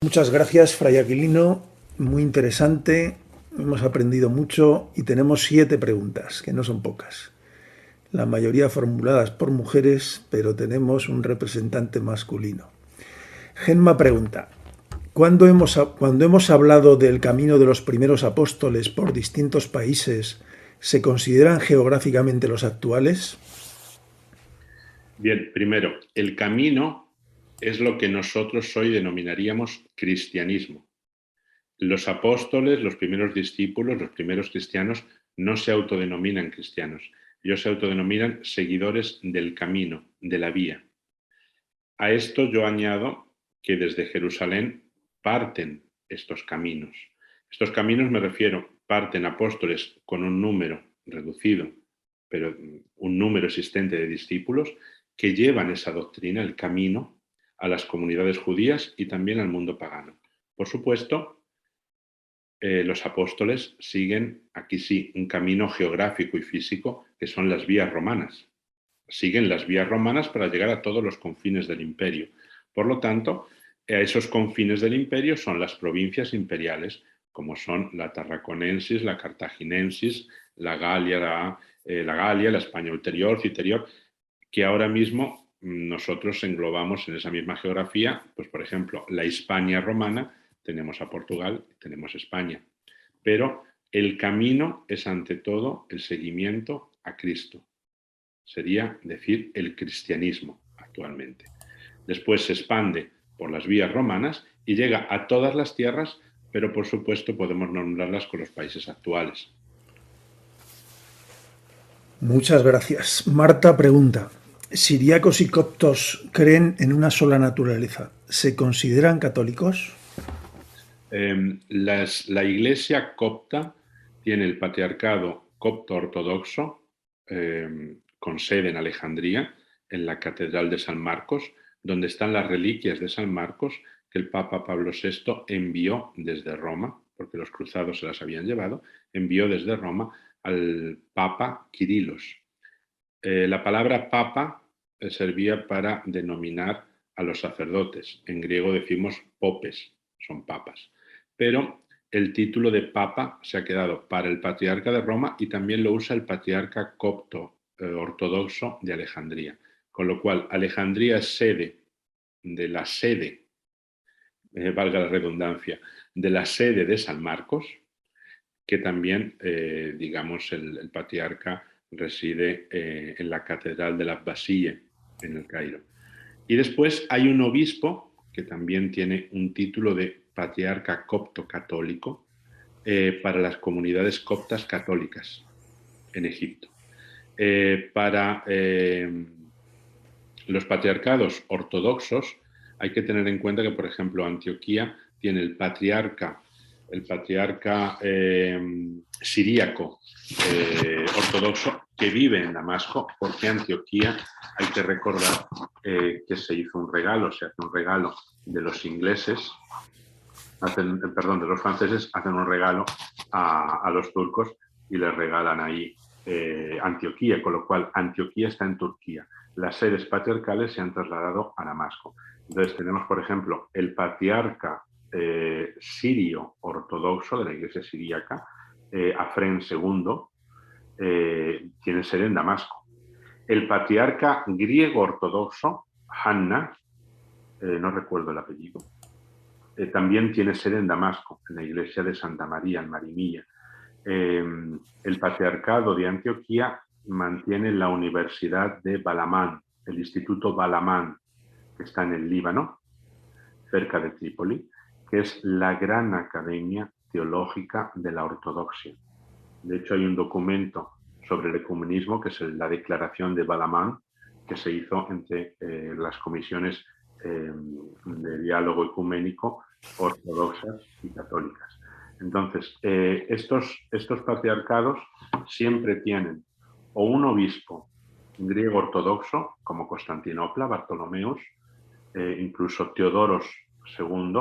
Muchas gracias, Fray Aquilino. Muy interesante. Hemos aprendido mucho y tenemos 7 preguntas, que no son pocas. La mayoría formuladas por mujeres, pero tenemos un representante masculino. Genma pregunta, cuando hemos hablado del camino de los primeros apóstoles por distintos países, ¿se consideran geográficamente los actuales? Bien, primero, el camino es lo que nosotros hoy denominaríamos cristianismo. Los apóstoles, los primeros discípulos, los primeros cristianos, no se autodenominan cristianos. Ellos se autodenominan seguidores del camino, de la vía. A esto yo añado que desde Jerusalén parten estos caminos. Estos caminos me refiero, parten apóstoles con un número reducido, pero un número existente de discípulos que llevan esa doctrina, el camino, a las comunidades judías y también al mundo pagano. Por supuesto, los apóstoles siguen, aquí sí, un camino geográfico y físico que son las vías romanas. Siguen las vías romanas para llegar a todos los confines del imperio. Por lo tanto, a esos confines del imperio son las provincias imperiales, como son la Tarraconensis, la Cartaginensis, la Galia, la España ulterior, citerior, que ahora mismo nosotros englobamos en esa misma geografía, pues por ejemplo, la Hispania romana, tenemos a Portugal, tenemos España. Pero el camino es ante todo el seguimiento a Cristo. Sería decir el cristianismo actualmente. Después se expande por las vías romanas y llega a todas las tierras, pero por supuesto podemos nombrarlas con los países actuales. Muchas gracias. Marta pregunta, ¿siríacos y coptos creen en una sola naturaleza? ¿Se consideran católicos? La iglesia copta tiene el patriarcado copto ortodoxo con sede en Alejandría, en la Catedral de San Marcos, donde están las reliquias de San Marcos que el Papa Pablo VI envió desde Roma, porque los cruzados se las habían llevado, envió desde Roma al Papa Quirilos. La palabra Papa servía para denominar a los sacerdotes. En griego decimos popes, son papas. Pero el título de papa se ha quedado para el patriarca de Roma y también lo usa el patriarca copto ortodoxo de Alejandría. Con lo cual, Alejandría es sede de la sede, valga la redundancia, de la sede de San Marcos, que también, digamos, el patriarca reside en la Catedral de la Abbasiyeh, en el Cairo. Y después hay un obispo que también tiene un título de patriarca copto católico para las comunidades coptas católicas en Egipto. Para los patriarcados ortodoxos hay que tener en cuenta que, por ejemplo, Antioquía tiene el patriarca siríaco ortodoxo que vive en Damasco, porque Antioquía, hay que recordar que se hizo un regalo, se hace un regalo de los ingleses, de los franceses, hacen un regalo a los turcos y les regalan ahí Antioquía, con lo cual Antioquía está en Turquía. Las sedes patriarcales se han trasladado a Damasco. Entonces tenemos, por ejemplo, el patriarca sirio ortodoxo de la iglesia siríaca, Afren II, tiene sede en Damasco. El patriarca griego ortodoxo, Hanna, no recuerdo el apellido, también tiene sede en Damasco, en la iglesia de Santa María, en Marinilla. El patriarcado de Antioquía mantiene la Universidad de Balamán, el Instituto Balamán, que está en el Líbano, cerca de Trípoli, que es la gran academia teológica de la ortodoxia. De hecho, hay un documento sobre el ecumenismo, que es la Declaración de Balamán, que se hizo entre las comisiones de diálogo ecuménico ortodoxas y católicas. Entonces, estos patriarcados siempre tienen o un obispo griego ortodoxo, como Constantinopla, Bartolomeus, incluso Teodoros II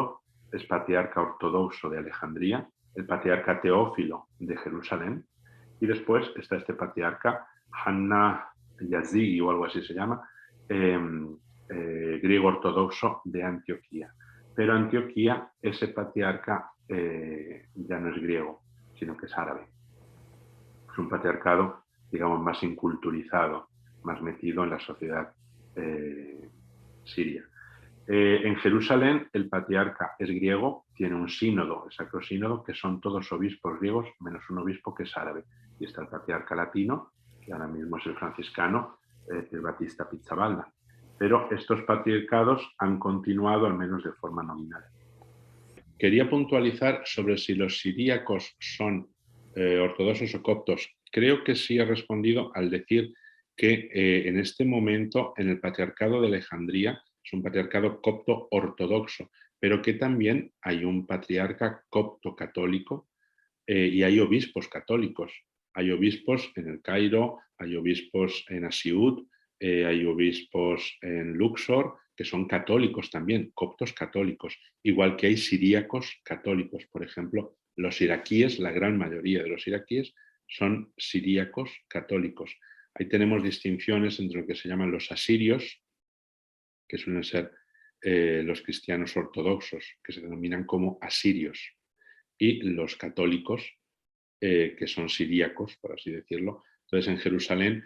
es patriarca ortodoxo de Alejandría, el patriarca Teófilo de Jerusalén, y después está este patriarca Hanna Yazigi o algo así se llama, griego ortodoxo de Antioquía. pero Antioquía, ese patriarca ya no es griego, sino que es árabe. Es un patriarcado, digamos, más inculturizado, más metido en la sociedad siria. En Jerusalén el patriarca es griego, tiene un sínodo, el Sacro Sínodo, que son todos obispos griegos, menos un obispo que es árabe. Y está el patriarca latino, que ahora mismo es el franciscano, el Batista Pizzaballa. Pero estos patriarcados han continuado, al menos de forma nominal. Quería puntualizar sobre si los siríacos son ortodoxos o coptos. Creo que sí he respondido al decir que en este momento en el patriarcado de Alejandría es un patriarcado copto ortodoxo, pero que también hay un patriarca copto católico y hay obispos católicos. Hay obispos en el Cairo, hay obispos en Asiut, hay obispos en Luxor, que son católicos también, coptos católicos, igual que hay siríacos católicos. Por ejemplo, los iraquíes, la gran mayoría de los iraquíes son siríacos católicos. Ahí tenemos distinciones entre lo que se llaman los asirios, que suelen ser los cristianos ortodoxos, que se denominan como asirios, y los católicos, que son siríacos, por así decirlo. Entonces, en Jerusalén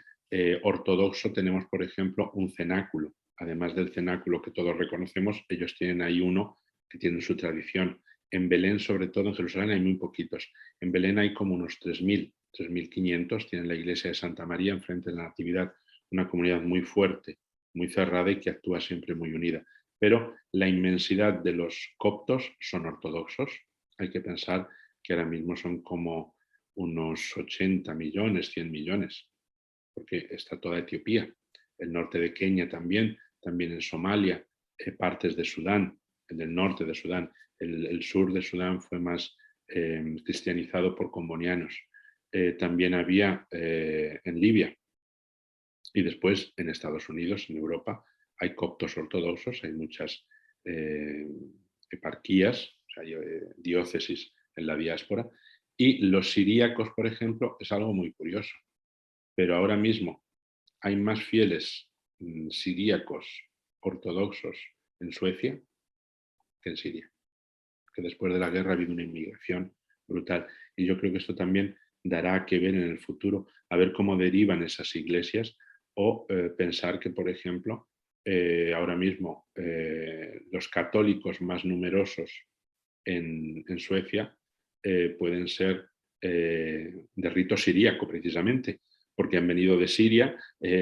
ortodoxo tenemos, por ejemplo, un cenáculo. Además del cenáculo que todos reconocemos, ellos tienen ahí uno que tiene su tradición. En Belén, sobre todo, en Jerusalén hay muy poquitos. En Belén hay como unos 3.000, 3.500. Tienen la iglesia de Santa María enfrente de la Natividad, una comunidad muy fuerte, muy cerrada y que actúa siempre muy unida. Pero la inmensidad de los coptos son ortodoxos. Hay que pensar que ahora mismo son como unos 80 millones, 100 millones, porque está toda Etiopía, el norte de Kenia también en Somalia, partes de Sudán, en el norte de Sudán, el sur de Sudán fue más cristianizado por combonianos. También había en Libia y después en Estados Unidos, en Europa, hay coptos ortodoxos, hay muchas eparquías, o sea, diócesis en la diáspora, y los siríacos, por ejemplo, es algo muy curioso. Pero ahora mismo hay más fieles siríacos ortodoxos en Suecia que en Siria. Que después de la guerra ha habido una inmigración brutal. Y yo creo que esto también dará que ver en el futuro, a ver cómo derivan esas iglesias o pensar que, por ejemplo, ahora mismo los católicos más numerosos en Suecia pueden ser de rito siríaco precisamente, porque han venido de Siria,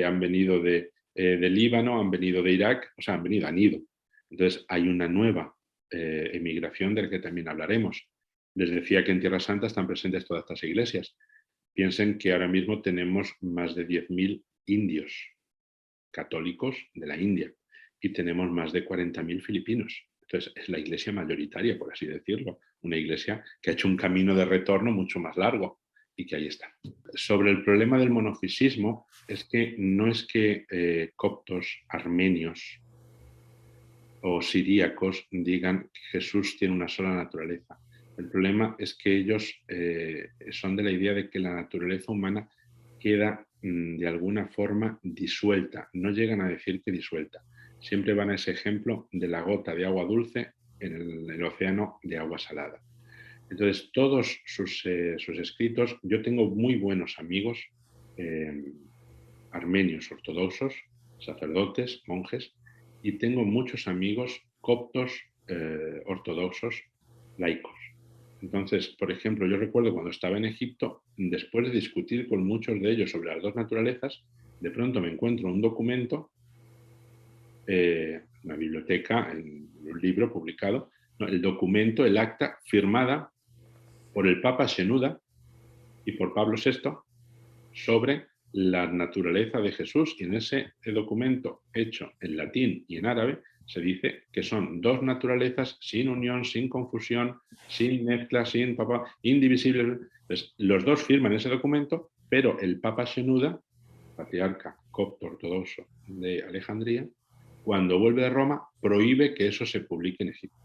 han venido de Líbano, han venido de Irak, o sea, han ido. Entonces hay una nueva emigración de la que también hablaremos. Les decía que en Tierra Santa están presentes todas estas iglesias. Piensen que ahora mismo tenemos más de 10.000 indios católicos de la India y tenemos más de 40.000 filipinos. Entonces es la iglesia mayoritaria, por así decirlo, una iglesia que ha hecho un camino de retorno mucho más largo y que ahí está. Sobre el problema del monofisismo, es que no es que coptos, armenios o siríacos digan que Jesús tiene una sola naturaleza. El problema es que ellos son de la idea de que la naturaleza humana queda de alguna forma disuelta. No llegan a decir que disuelta. Siempre van a ese ejemplo de la gota de agua dulce en el océano de agua salada. Entonces, todos sus escritos, yo tengo muy buenos amigos armenios ortodoxos, sacerdotes, monjes, y tengo muchos amigos coptos ortodoxos laicos. Entonces, por ejemplo, yo recuerdo cuando estaba en Egipto, después de discutir con muchos de ellos sobre las dos naturalezas, de pronto me encuentro un documento, una biblioteca, en un libro publicado, no, el documento, el acta firmada por el Papa Shenouda y por Pablo VI sobre la naturaleza de Jesús, y en ese documento hecho en latín y en árabe se dice que son dos naturalezas sin unión, sin confusión, sin mezcla, sin indivisibles. Entonces, los dos firman ese documento, pero el Papa Shenouda, patriarca copto ortodoxo de Alejandría, cuando vuelve de Roma prohíbe que eso se publique en Egipto.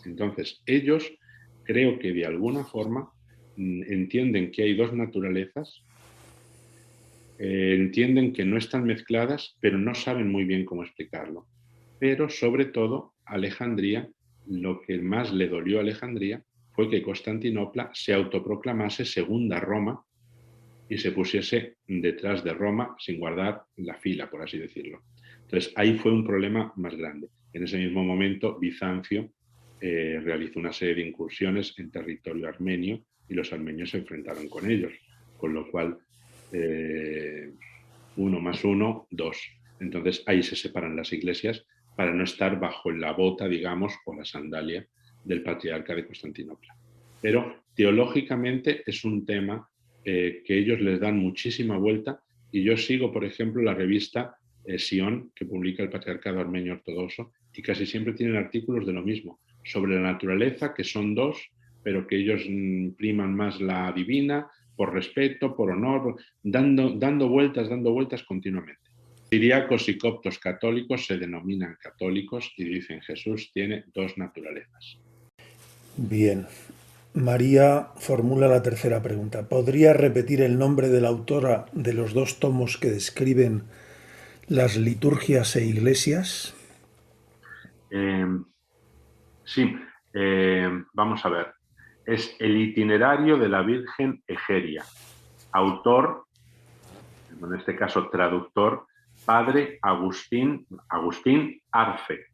Entonces, ellos creo que de alguna forma entienden que hay dos naturalezas, entienden que no están mezcladas, pero no saben muy bien cómo explicarlo. pero sobre todo Alejandría, lo que más le dolió a Alejandría fue que Constantinopla se autoproclamase segunda Roma y se pusiese detrás de Roma sin guardar la fila, por así decirlo. Entonces, ahí fue un problema más grande. En ese mismo momento, Bizancio realizó una serie de incursiones en territorio armenio y los armenios se enfrentaron con ellos, con lo cual 1 más 1, 2. Entonces, ahí se separan las iglesias para no estar bajo la bota, digamos, o la sandalia del patriarca de Constantinopla. Pero teológicamente es un tema que ellos les dan muchísima vuelta y yo sigo, por ejemplo, la revista Sion, que publica el Patriarcado Armenio Ortodoxo, y casi siempre tienen artículos de lo mismo, sobre la naturaleza, que son dos, pero que ellos priman más la divina, por respeto, por honor, dando vueltas continuamente. Siríacos y coptos católicos se denominan católicos y dicen Jesús tiene dos naturalezas. Bien. María formula la tercera pregunta. ¿Podría repetir el nombre de la autora de los 2 tomos que describen las liturgias e iglesias? Sí, vamos a ver. Es el itinerario de la Virgen Egeria. Autor, en este caso traductor, padre Agustín Arce.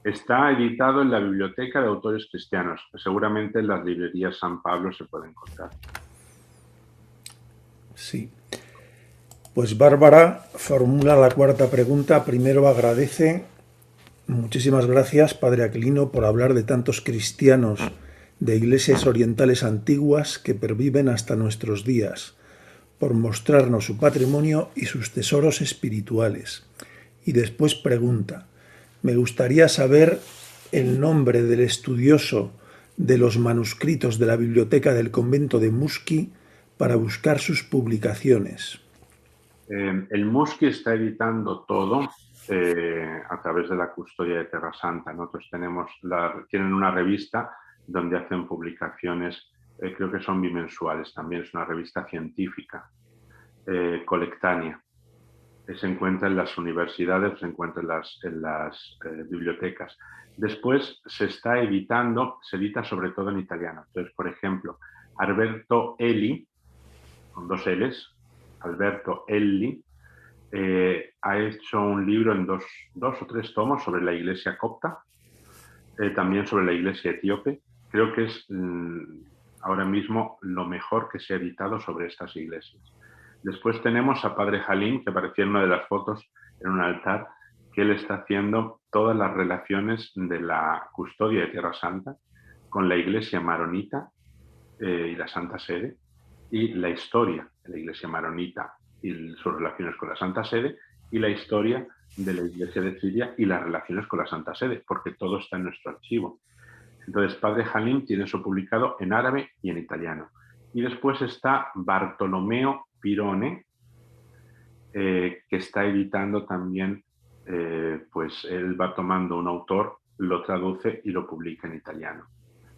Está editado en la Biblioteca de Autores Cristianos. Seguramente en las librerías San Pablo se puede encontrar. Sí. Pues Bárbara formula la cuarta pregunta. Primero agradece, muchísimas gracias, Padre Aquilino, por hablar de tantos cristianos de iglesias orientales antiguas que perviven hasta nuestros días, por mostrarnos su patrimonio y sus tesoros espirituales. Y después pregunta, me gustaría saber el nombre del estudioso de los manuscritos de la biblioteca del convento de Musqui para buscar sus publicaciones. El Musqui está editando todo a través de la custodia de Terra Santa. Nosotros tienen una revista donde hacen publicaciones, creo que son bimensuales también, es una revista científica, colectánea. Se encuentra en las universidades, se encuentra en las bibliotecas. Después se edita sobre todo en italiano. Entonces, por ejemplo, Alberto Elli, con 2 L's, Alberto Elli, ha hecho un libro en dos o tres tomos sobre la iglesia copta, también sobre la iglesia etíope. Creo que es ahora mismo lo mejor que se ha editado sobre estas iglesias. Después tenemos a Padre Halim, que aparecía en una de las fotos en un altar, que él está haciendo todas las relaciones de la custodia de Tierra Santa con la iglesia maronita y la Santa Sede, y la historia de la iglesia maronita y sus relaciones con la Santa Sede, y la historia de la iglesia de Siria y las relaciones con la Santa Sede, porque todo está en nuestro archivo. Entonces, Padre Halim tiene eso publicado en árabe y en italiano. Y después está Bartolomeo Pirone, que está editando también, pues él va tomando un autor, lo traduce y lo publica en italiano.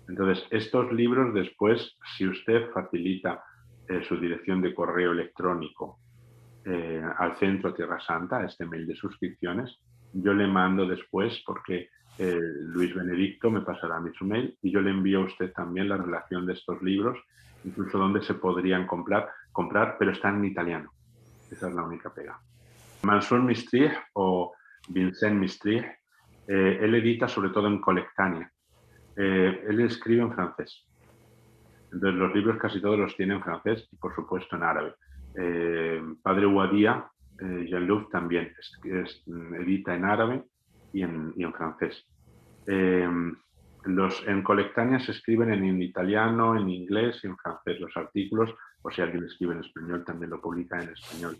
Entonces, estos libros después, si usted facilita su dirección de correo electrónico al Centro Tierra Santa, a este mail de suscripciones, yo le mando después, porque Luis Benedicto me pasará su mail, y yo le envío a usted también la relación de estos libros, incluso dónde se podrían comprar, pero están en italiano. Esa es la única pega. Mansour Mistrich o Vincent Mistrich, él edita sobre todo en colectánea. Él escribe en francés. Entonces los libros casi todos los tiene en francés y por supuesto en árabe. Padre Ouadia, Jean-Luc también edita en árabe y en francés. En colectánea se escriben en italiano, en inglés y en francés los artículos, o si alguien escribe en español también lo publica en español.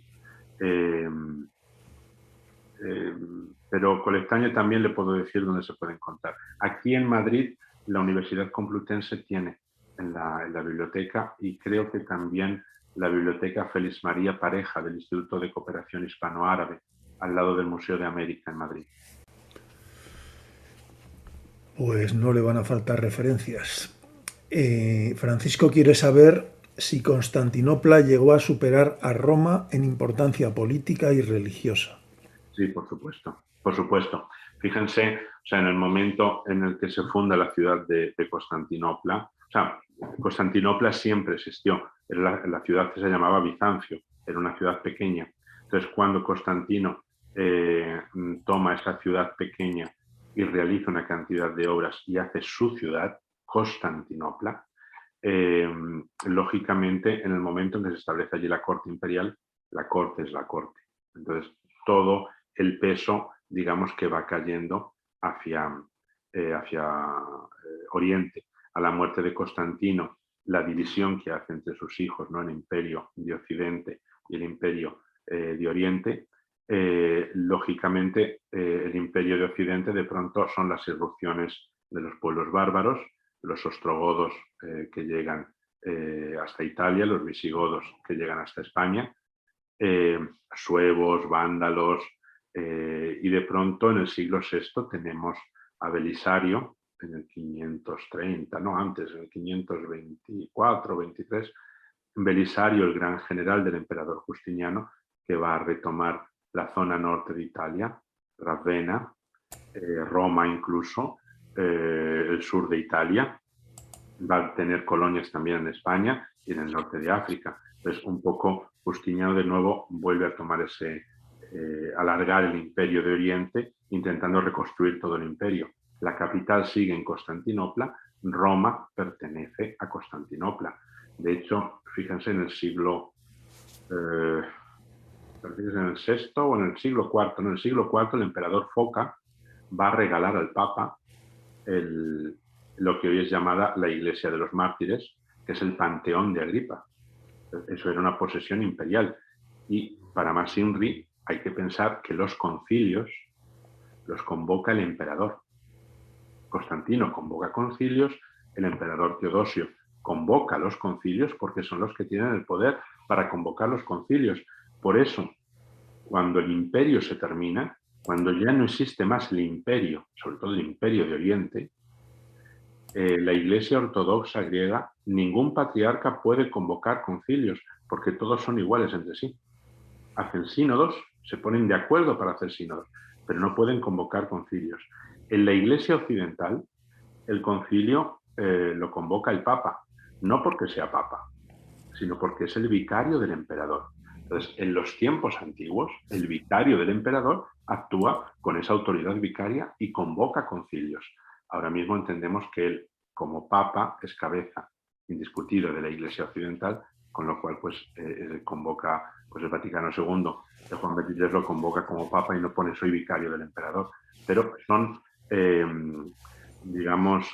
Pero colectánea también le puedo decir dónde se puede encontrar. Aquí en Madrid la Universidad Complutense tiene en la biblioteca, y creo que también la biblioteca Félix María Pareja del Instituto de Cooperación Hispano-Árabe, al lado del Museo de América en Madrid. Pues no le van a faltar referencias. Francisco quiere saber si Constantinopla llegó a superar a Roma en importancia política y religiosa. Sí, por supuesto, por supuesto. Fíjense, o sea, en el momento en el que se funda la ciudad de Constantinopla, o sea, Constantinopla siempre existió, era la ciudad que se llamaba Bizancio, era una ciudad pequeña. Entonces, cuando Constantino toma esa ciudad pequeña y realiza una cantidad de obras y hace su ciudad, Constantinopla, eh, lógicamente, en el momento en que se establece allí la corte imperial, la corte es la corte. Entonces, todo el peso, digamos, que va cayendo hacia, Oriente. A la muerte de Constantino, la división que hace entre sus hijos, ¿no? El imperio de Occidente y el imperio de Oriente, lógicamente el imperio de Occidente de pronto son las irrupciones de los pueblos bárbaros, los ostrogodos que llegan hasta Italia, los visigodos que llegan hasta España, suevos, vándalos, y de pronto en el siglo VI tenemos a Belisario en el 530, no antes, en el 524-23, Belisario, el gran general del emperador Justiniano, que va a retomar la zona norte de Italia, Ravenna, Roma incluso, el sur de Italia, va a tener colonias también en España y en el norte de África. Entonces, un poco Justiniano de nuevo vuelve a tomar alargar el imperio de Oriente, intentando reconstruir todo el imperio. La capital sigue en Constantinopla, Roma pertenece a Constantinopla. De hecho, fíjense en el siglo, en el sexto o en el siglo IV, en el siglo IV el emperador Foca va a regalar al Papa lo que hoy es llamada la Iglesia de los Mártires, que es el Panteón de Agripa. Eso era una posesión imperial. Y para más inri hay que pensar que los concilios los convoca el emperador. Constantino convoca concilios, el emperador Teodosio convoca los concilios porque son los que tienen el poder para convocar los concilios. Por eso, cuando el imperio se termina, cuando ya no existe más el imperio, sobre todo el imperio de Oriente, la Iglesia Ortodoxa griega, ningún patriarca puede convocar concilios porque todos son iguales entre sí. Hacen sínodos, se ponen de acuerdo para hacer sínodos, pero no pueden convocar concilios. En la Iglesia Occidental, el concilio lo convoca el Papa, no porque sea Papa, sino porque es el vicario del emperador. Entonces, en los tiempos antiguos, el vicario del emperador actúa con esa autoridad vicaria y convoca concilios. Ahora mismo entendemos que él, como papa, es cabeza indiscutible de la Iglesia Occidental, con lo cual pues convoca pues, el Vaticano II, el Juan XXIII lo convoca como papa y no pone soy vicario del emperador. Pero son, digamos,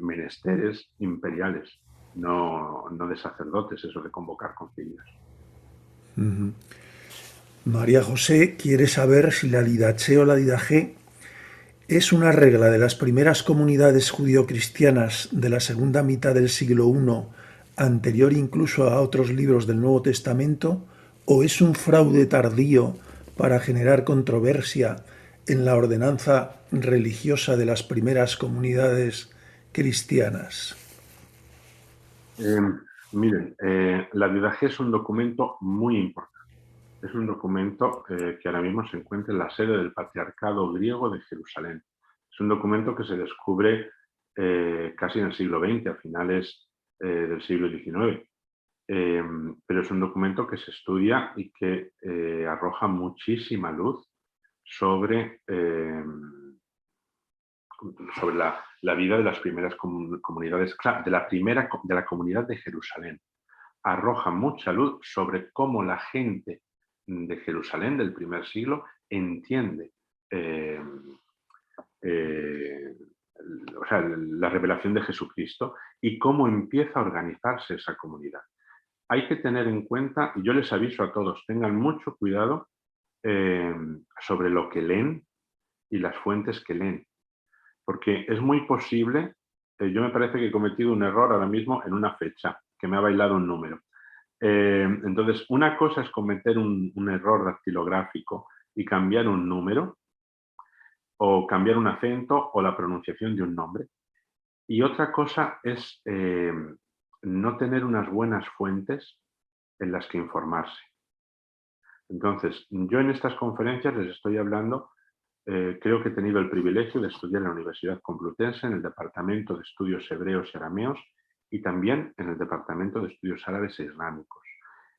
menesteres imperiales, no de sacerdotes, eso de convocar concilios. María José quiere saber si la Didaché o la Didaché es una regla de las primeras comunidades judio-cristianas de la segunda mitad del siglo I, anterior incluso a otros libros del Nuevo Testamento, o es un fraude tardío para generar controversia en la ordenanza religiosa de las primeras comunidades cristianas. Miren, la Didaché es un documento muy importante. Es un documento que ahora mismo se encuentra en la sede del Patriarcado Griego de Jerusalén. Es un documento que se descubre casi en el siglo XX, a finales del siglo XIX. Pero es un documento que se estudia y que arroja muchísima luz sobre la vida de las primeras comunidades, de la comunidad de Jerusalén. Arroja mucha luz sobre cómo la gente de Jerusalén del primer siglo entiende la revelación de Jesucristo y cómo empieza a organizarse esa comunidad. Hay que tener en cuenta, y yo les aviso a todos, tengan mucho cuidado sobre lo que leen y las fuentes que leen, porque es muy posible, yo me parece que he cometido un error ahora mismo en una fecha, que me ha bailado un número. Entonces, una cosa es cometer un error dactilográfico y cambiar un número, o cambiar un acento o la pronunciación de un nombre. Y otra cosa es no tener unas buenas fuentes en las que informarse. Entonces, yo en estas conferencias les estoy hablando, creo que he tenido el privilegio de estudiar en la Universidad Complutense, en el Departamento de Estudios Hebreos y Arameos, y también en el Departamento de Estudios Árabes e Islámicos.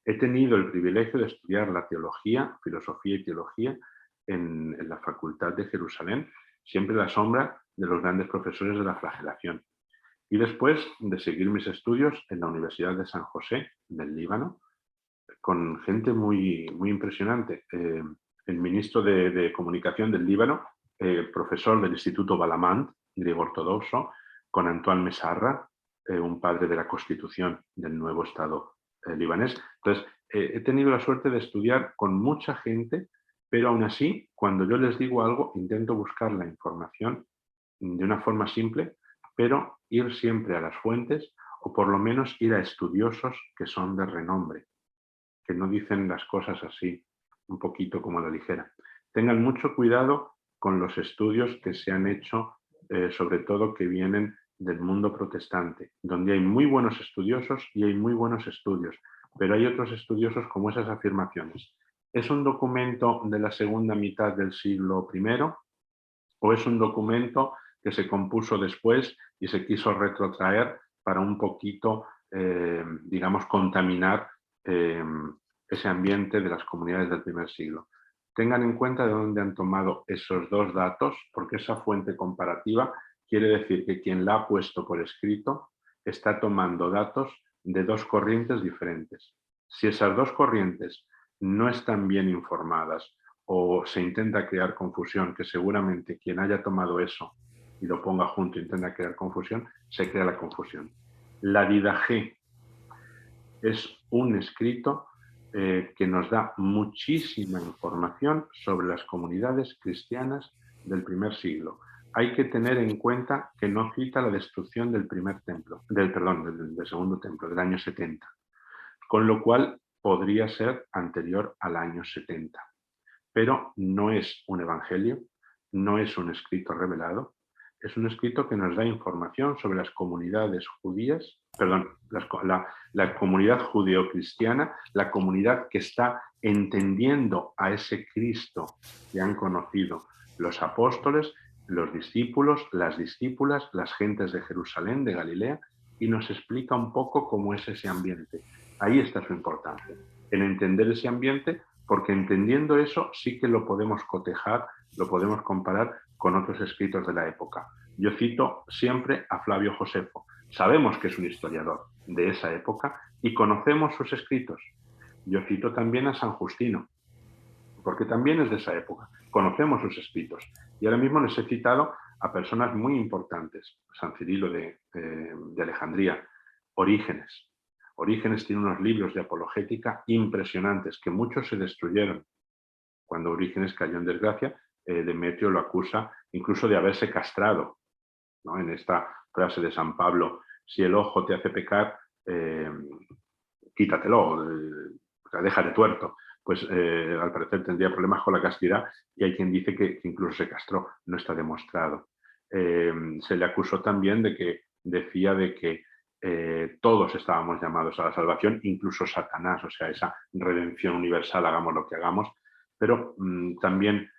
He tenido el privilegio de estudiar la teología, filosofía y teología en la Facultad de Jerusalén, siempre a la sombra de los grandes profesores de la flagelación. Y después de seguir mis estudios en la Universidad de San José, del Líbano, con gente muy, muy impresionante. El ministro de Comunicación del Líbano, profesor del Instituto Balamant, griego ortodoxo, con Antoine Mesarra, un padre de la Constitución del nuevo Estado libanés. Entonces, he tenido la suerte de estudiar con mucha gente, pero aún así, cuando yo les digo algo, intento buscar la información de una forma simple, pero ir siempre a las fuentes o por lo menos ir a estudiosos que son de renombre, que no dicen las cosas así un poquito como a la ligera. Tengan mucho cuidado con los estudios que se han hecho, sobre todo que vienen del mundo protestante, donde hay muy buenos estudiosos y hay muy buenos estudios, pero hay otros estudiosos como esas afirmaciones. ¿Es un documento de la segunda mitad del siglo I o es un documento que se compuso después y se quiso retrotraer para un poquito, digamos, contaminar ese ambiente de las comunidades del primer siglo? Tengan en cuenta de dónde han tomado esos dos datos, porque esa fuente comparativa quiere decir que quien la ha puesto por escrito está tomando datos de dos corrientes diferentes. Si esas dos corrientes no están bien informadas o se intenta crear confusión, que seguramente quien haya tomado eso y lo ponga junto e intenta crear confusión, se crea la confusión. La Didaché es un escrito que nos da muchísima información sobre las comunidades cristianas del primer siglo. Hay que tener en cuenta que no cita la destrucción del primer templo, del segundo templo, del año 70, con lo cual podría ser anterior al año 70. Pero no es un evangelio, no es un escrito revelado, es un escrito que nos da información sobre las comunidades judías, perdón, la comunidad judeocristiana, la comunidad que está entendiendo a ese Cristo que han conocido los apóstoles, los discípulos, las discípulas, las gentes de Jerusalén, de Galilea, y nos explica un poco cómo es ese ambiente. Ahí está su importancia, en entender ese ambiente, porque entendiendo eso sí que lo podemos cotejar, lo podemos comparar con otros escritos de la época. Yo cito siempre a Flavio Josefo. Sabemos que es un historiador de esa época y conocemos sus escritos. Yo cito también a San Justino, porque también es de esa época. Conocemos sus escritos. Y ahora mismo les he citado a personas muy importantes. San Cirilo de Alejandría, Orígenes. Orígenes tiene unos libros de apologética impresionantes, que muchos se destruyeron. Cuando Orígenes cayó en desgracia, Demetrio lo acusa incluso de haberse castrado, ¿no? En esta frase de San Pablo, si el ojo te hace pecar, quítatelo, déjate tuerto. Pues al parecer tendría problemas con la castidad y hay quien dice que incluso se castró, no está demostrado. Se le acusó también de que decía de que todos estábamos llamados a la salvación, incluso Satanás, o sea, esa redención universal, hagamos lo que hagamos, pero también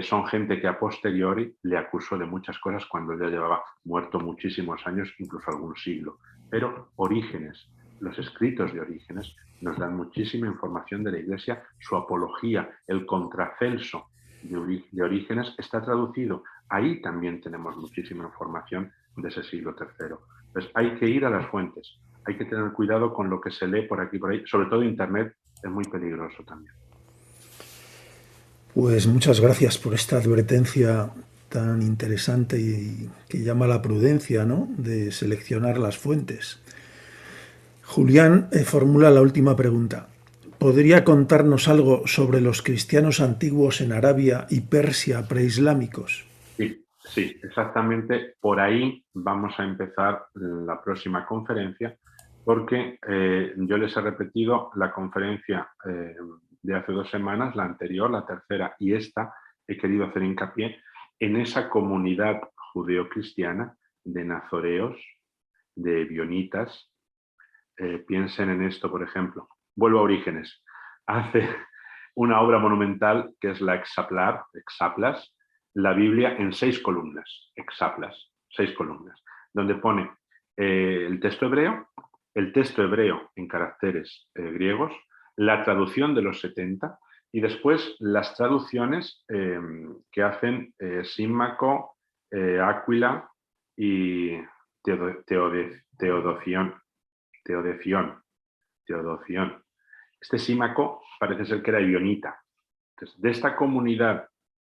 son gente que a posteriori le acusó de muchas cosas cuando ya llevaba muerto muchísimos años, incluso algún siglo. Pero Orígenes, los escritos de Orígenes nos dan muchísima información de la Iglesia, su apología, el contracelso de Orígenes está traducido. Ahí también tenemos muchísima información de ese siglo III. Entonces hay que ir a las fuentes, hay que tener cuidado con lo que se lee por aquí y por ahí, sobre todo Internet es muy peligroso también. Pues muchas gracias por esta advertencia tan interesante y que llama a la prudencia, ¿no?, de seleccionar las fuentes. Julián formula la última pregunta. ¿Podría contarnos algo sobre los cristianos antiguos en Arabia y Persia preislámicos? Sí, exactamente. Por ahí vamos a empezar la próxima conferencia, porque yo les he repetido la conferencia de hace 2 semanas, la anterior, la tercera y esta, he querido hacer hincapié en esa comunidad judeocristiana de nazoreos, de ebionitas. Piensen en esto, por ejemplo. Vuelvo a Orígenes. Hace una obra monumental que es la Exaplas, la Biblia en 6 columnas, Exaplas, 6 columnas, donde pone el texto hebreo en caracteres griegos, la traducción de los 70 y después las traducciones que hacen Símaco, Áquila y Teodoción. Este Símaco parece ser que era ionita. Entonces, de esta comunidad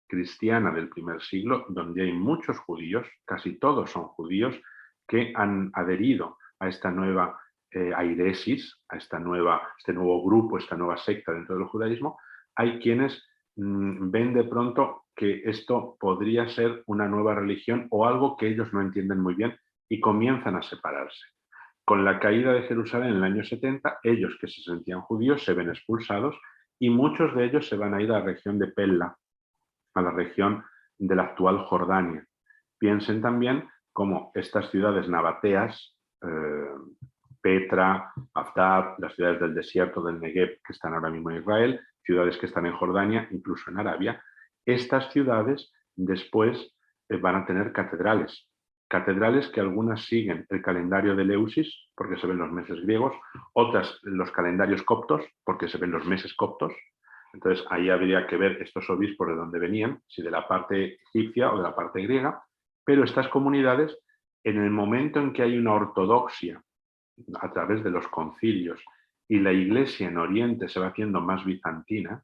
cristiana del primer siglo, donde hay muchos judíos, casi todos son judíos, que han adherido a esta nueva airesis, a este nuevo grupo, esta nueva secta dentro del judaísmo, hay quienes ven de pronto que esto podría ser una nueva religión o algo que ellos no entienden muy bien y comienzan a separarse. Con la caída de Jerusalén en el año 70, ellos que se sentían judíos se ven expulsados y muchos de ellos se van a ir a la región de Pella, a la región de la actual Jordania. Piensen también cómo estas ciudades nabateas, Petra, Aftab, las ciudades del desierto del Negev que están ahora mismo en Israel, ciudades que están en Jordania, incluso en Arabia, estas ciudades después van a tener catedrales. Catedrales que algunas siguen el calendario de Eleusis, porque se ven los meses griegos, otras los calendarios coptos, porque se ven los meses coptos. Entonces ahí habría que ver estos obispos de dónde venían, si de la parte egipcia o de la parte griega, pero estas comunidades, en el momento en que hay una ortodoxia a través de los concilios y la iglesia en Oriente se va haciendo más bizantina,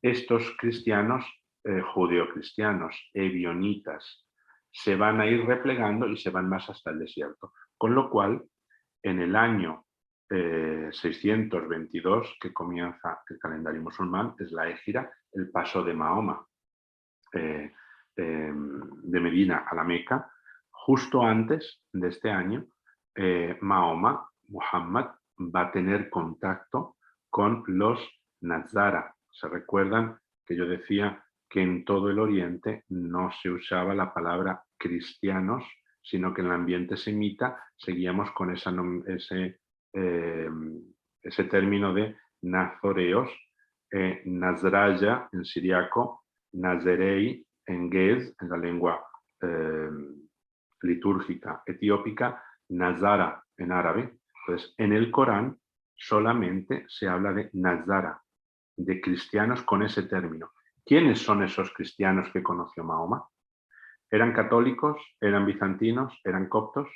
estos cristianos, judeocristianos, ebionitas, se van a ir replegando y se van más hasta el desierto. Con lo cual, en el año 622, que comienza el calendario musulmán, es la Égira, el paso de Mahoma de Medina a la Meca. Justo antes de este año, Muhammad, va a tener contacto con los Nazara. Se recuerdan que yo decía que en todo el Oriente no se usaba la palabra cristianos, sino que en el ambiente semita seguíamos con ese término de nazoreos, Nazraya en siriaco, Nazerei en Gez, en la lengua litúrgica etiópica, Nazara en árabe. Entonces, en el Corán solamente se habla de Nazara, de cristianos con ese término. ¿Quiénes son esos cristianos que conoció Mahoma? ¿Eran católicos? ¿Eran bizantinos? ¿Eran coptos?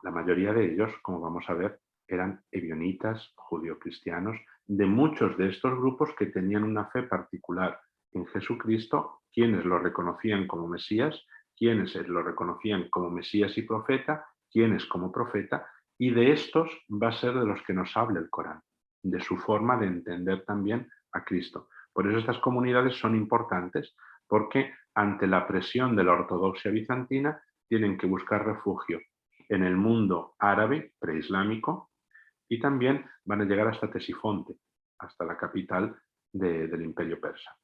La mayoría de ellos, como vamos a ver, eran ebionitas, judio-cristianos, de muchos de estos grupos que tenían una fe particular en Jesucristo, quienes lo reconocían como Mesías, quienes lo reconocían como Mesías y profeta, quienes como profeta, y de estos va a ser de los que nos habla el Corán, de su forma de entender también a Cristo. Por eso estas comunidades son importantes, porque ante la presión de la ortodoxia bizantina tienen que buscar refugio en el mundo árabe preislámico y también van a llegar hasta Tesifonte, hasta la capital del Imperio Persa.